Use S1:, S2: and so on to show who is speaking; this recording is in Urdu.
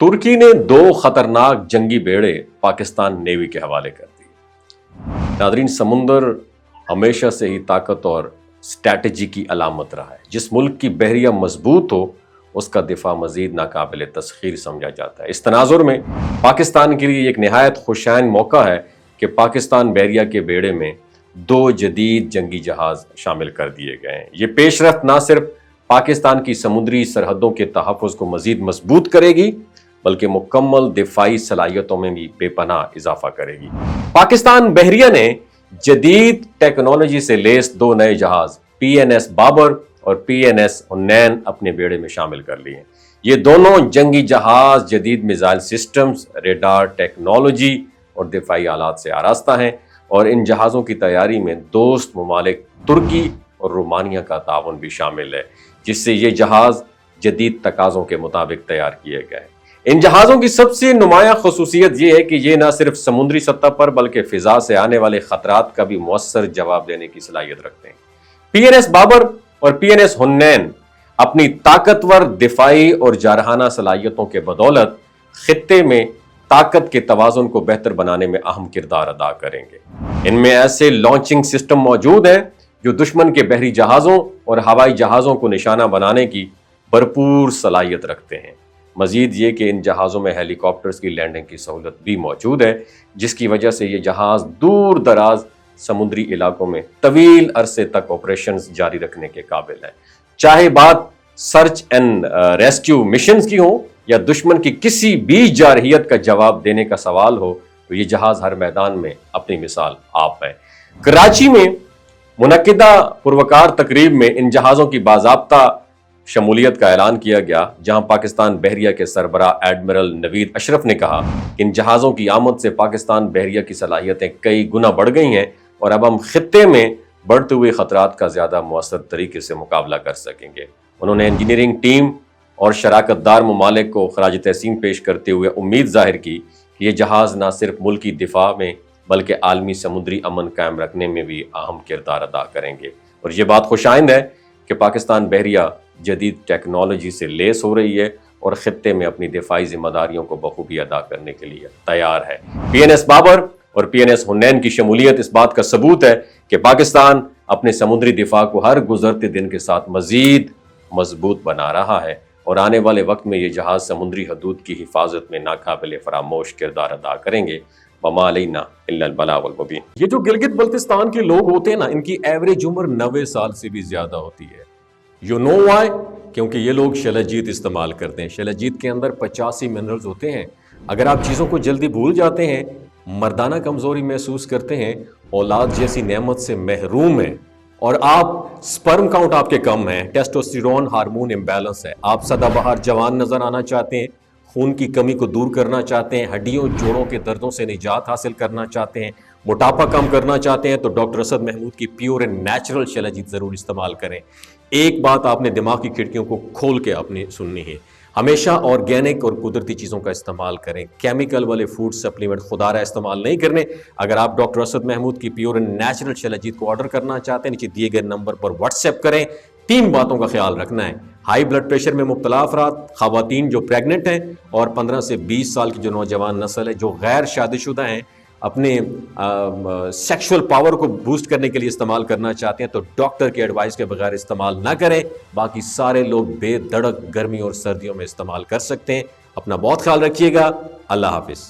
S1: ترکی نے 2 خطرناک جنگی بیڑے پاکستان نیوی کے حوالے کر دیے۔ ناظرین، سمندر ہمیشہ سے ہی طاقت اور اسٹریٹجی کی علامت رہا ہے۔ جس ملک کی بحریہ مضبوط ہو اس کا دفاع مزید ناقابل تسخیر سمجھا جاتا ہے۔ اس تناظر میں پاکستان کے لیے ایک نہایت خوشائن موقع ہے کہ پاکستان بحریہ کے بیڑے میں 2 جدید جنگی جہاز شامل کر دیے گئے ہیں۔ یہ پیش رفت نہ صرف پاکستان کی سمندری سرحدوں کے تحفظ کو مزید مضبوط کرے گی بلکہ مکمل دفاعی صلاحیتوں میں بھی بے پناہ اضافہ کرے گی۔ پاکستان بحریہ نے جدید ٹیکنالوجی سے لیس 2 نئے جہاز PNS بابر اور PNS حنین اپنے بیڑے میں شامل کر لیے ہیں۔ یہ دونوں جنگی جہاز جدید میزائل سسٹمز، ریڈار ٹیکنالوجی اور دفاعی آلات سے آراستہ ہیں، اور ان جہازوں کی تیاری میں دوست ممالک ترکی اور رومانیہ کا تعاون بھی شامل ہے، جس سے یہ جہاز جدید تقاضوں کے مطابق تیار کیے گئے ہیں۔ ان جہازوں کی سب سے نمایاں خصوصیت یہ ہے کہ یہ نہ صرف سمندری سطح پر بلکہ فضا سے آنے والے خطرات کا بھی مؤثر جواب دینے کی صلاحیت رکھتے ہیں۔ PNS بابر اور PNS حنین اپنی طاقتور دفاعی اور جارحانہ صلاحیتوں کے بدولت خطے میں طاقت کے توازن کو بہتر بنانے میں اہم کردار ادا کریں گے۔ ان میں ایسے لانچنگ سسٹم موجود ہیں جو دشمن کے بحری جہازوں اور ہوائی جہازوں کو نشانہ بنانے کی بھرپور صلاحیت رکھتے ہیں۔ مزید یہ کہ ان جہازوں میں ہیلی کاپٹرز کی لینڈنگ کی سہولت بھی موجود ہے، جس کی وجہ سے یہ جہاز دور دراز سمندری علاقوں میں طویل عرصے تک آپریشنز جاری رکھنے کے قابل ہیں۔ چاہے بات سرچ اینڈ ریسکیو مشنز کی ہو یا دشمن کی کسی بھی جارحیت کا جواب دینے کا سوال ہو، تو یہ جہاز ہر میدان میں اپنی مثال آپ ہے۔ کراچی میں منعقدہ پروقار تقریب میں ان جہازوں کی باضابطہ شمولیت کا اعلان کیا گیا، جہاں پاکستان بحریہ کے سربراہ ایڈمرل نوید اشرف نے کہا کہ ان جہازوں کی آمد سے پاکستان بحریہ کی صلاحیتیں کئی گنا بڑھ گئی ہیں اور اب ہم خطے میں بڑھتے ہوئے خطرات کا زیادہ مؤثر طریقے سے مقابلہ کر سکیں گے۔ انہوں نے انجینئرنگ ٹیم اور شراکت دار ممالک کو خراج تحسین پیش کرتے ہوئے امید ظاہر کی کہ یہ جہاز نہ صرف ملکی دفاع میں بلکہ عالمی سمندری امن قائم رکھنے میں بھی اہم کردار ادا کریں گے، اور یہ بات خوش آئند ہے کہ پاکستان بحریہ جدید ٹیکنالوجی سے لیس ہو رہی ہے اور خطے میں اپنی دفاعی ذمہ داریوں کو بخوبی ادا کرنے کے لیے تیار ہے۔ PNS بابر اور PNS حنین کی شمولیت اس بات کا ثبوت ہے کہ پاکستان اپنے سمندری دفاع کو ہر گزرتے دن کے ساتھ مزید مضبوط بنا رہا ہے، اور آنے والے وقت میں یہ جہاز سمندری حدود کی حفاظت میں ناقابل فراموش کردار ادا کریں گے۔ وما علینا الا البلاغ المبین۔ یہ جو گلگت بلتستان کے لوگ ہوتے ہیں نا، ان کی ایوریج عمر 90 سال سے بھی زیادہ ہوتی ہے۔ You know why؟ کیونکہ یہ لوگ شلجیت استعمال کرتے ہیں۔ شلجیت کے اندر 85 منرلز ہوتے ہیں۔ اگر آپ چیزوں کو جلدی بھول جاتے ہیں، مردانہ کمزوری محسوس کرتے ہیں، اولاد جیسی نعمت سے محروم ہیں، اور آپ سپرم کاؤنٹ آپ کے کم ہیں، ٹیسٹوسٹیرون ہارمون امبیلنس ہے، آپ سدا بہار جوان نظر آنا چاہتے ہیں، خون کی کمی کو دور کرنا چاہتے ہیں، ہڈیوں جوڑوں کے دردوں سے نجات حاصل کرنا چاہتے ہیں، موٹاپا کم کرنا چاہتے ہیں، تو ڈاکٹر اسد محمود کی پیور اینڈ نیچرل شلجیت ضرور استعمال کریں۔ ایک بات آپ نے دماغ کی کھڑکیوں کو کھول کے اپنی سننی ہے، ہمیشہ آرگینک اور قدرتی چیزوں کا استعمال کریں، کیمیکل والے فوڈ سپلیمنٹ خدا رہا استعمال نہیں کرنے۔ اگر آپ ڈاکٹر اسد محمود کی پیور اینڈ نیچرل شلجیت کو آرڈر کرنا چاہتے ہیں، نیچے دیے گئے نمبر پر واٹس ایپ کریں۔ 3 باتوں کا خیال رکھنا ہے: ہائی بلڈ پریشر میں مبتلا افراد، خواتین جو پریگننٹ ہیں، اور 15 سے 20 سال کی جو نوجوان نسل ہے جو غیر شادی شدہ ہیں، اپنے سیکشول پاور کو بوسٹ کرنے کے لیے استعمال کرنا چاہتے ہیں، تو ڈاکٹر کے ایڈوائس کے بغیر استعمال نہ کریں۔ باقی سارے لوگ بے دھڑک گرمی اور سردیوں میں استعمال کر سکتے ہیں۔ اپنا بہت خیال رکھیے گا۔ اللہ حافظ۔